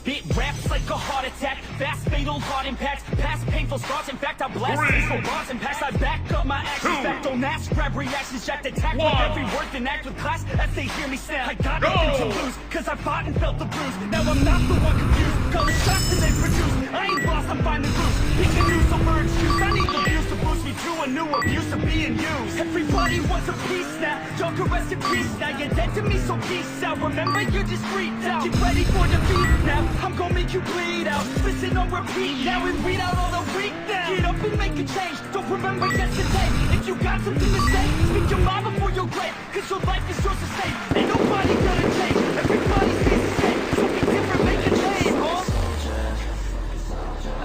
spit raps like a heart attack, fast fatal heart impact, past painful scars. In fact, I blast peaceful bars and packs. I back up my actions, fact don't ask, grab reactions, jacked attack with every word, then act with class as they hear me snap. I got nothing to lose, cause I fought and felt the bruise. Now I'm not the one confused, call the shots and they produce. I ain't lost, I'm finding loose, pick a new summer excuse. I need the views to boost me to a new abuse of being used. Everybody wants a piece now, y'all can rest in peace now. You're dead to me, so peace out. Remember, you're just freaked out. Get ready for defeat now, I'm gonna make you bleed out. Listen on repeat now and read out all the weak now. Get up and make a change, don't remember yesterday. If you got something to say, speak your mind before your grave, cause your life is yours to save. Ain't nobody gonna change, everybody stays the same. So be different, make a change, huh?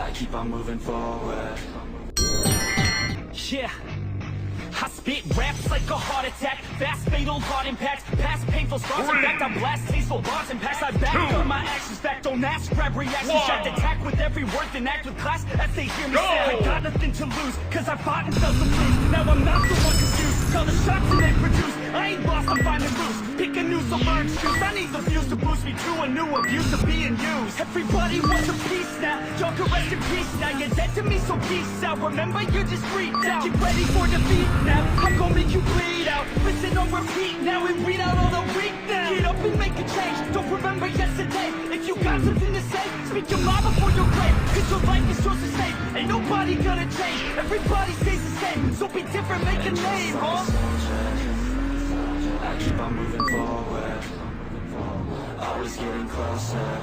I keep on moving forward. Yeah, I spit raps like a heart attack, fast fatal heart impact, past painful scars. In fact, I blast tasteful bars and packs. I back up my actions, fact don't ask, grab reactions, jacked attack with every word, then act with class as they hear me say. I got nothing to lose, cause I fought and felt the bruise. Now I'm not the one confused, call the shots and they produce. I ain't lost, I'm finding loose, pick a new summer excuse. I need the views to boost me to a new abuse of being used. Everybody wants a piece now, y'all can rest in peace now. You're dead to me, so peace out. Remember, you're just freaked out. Get ready for defeat now, I'm gonna make you bleed out. Listen on repeat now and read out all the weak now. Get up and make a change, don't remember yesterday. If you got something to say, speak your mind before your grave, cause your life is yours to save. Ain't nobody gonna change, everybody stays the same. So be different, make a name, huh? I keep on moving forward, always getting closer,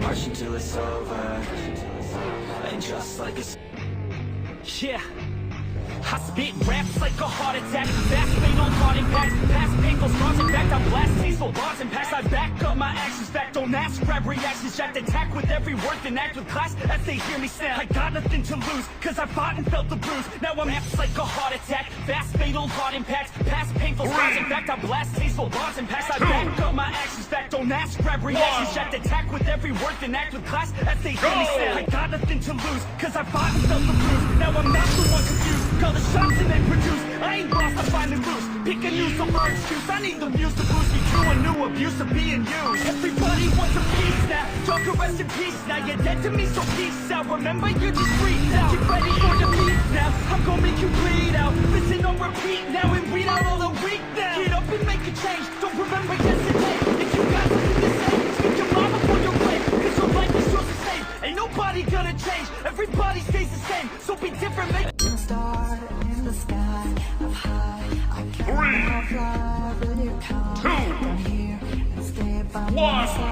marching till it's over, and just like a Yeah, I spit raps like a heart attack, fast fatal heart impact, past painful scars. In fact, I blast tasteful bars and packs. I back up my actions, fact don't ask, grab reactions, jacked attack with every word, then act with class as they hear me snap. I got nothing to lose, cause I fought and felt the bruise. Now I'm raps like a heart attack, fast fatal heart impact, past painful scars. In fact, I blast tasteful bars and packs. I back up my actions, fact don't ask, grab reactions, jacked attack with every word, then act with class as they hear me snap. I got nothing to lose, cause I fought and felt the bruise. Now I'm not the one confused, call the shots and they produce. I ain't lost, I'm finding loose, pick a new summer excuse. I need the views to boost me to a new abuse of being used. Everybody wants a piece now, y'all can rest in peace now. You're dead to me, so peace out. Remember, you're just freaked out. Get ready for defeat now, I'm gonna make you bleed out. Listen on repeat now and read out all the weak now. Get up and make a change, don't remember yesterday. If you got something to say, speak your mind before your grave, cause your life is yours to save. Ain't nobody gonna change, everybody stays the same. So be different, make Star in the sky, up high. I can't fly when you come down here and stay by my side.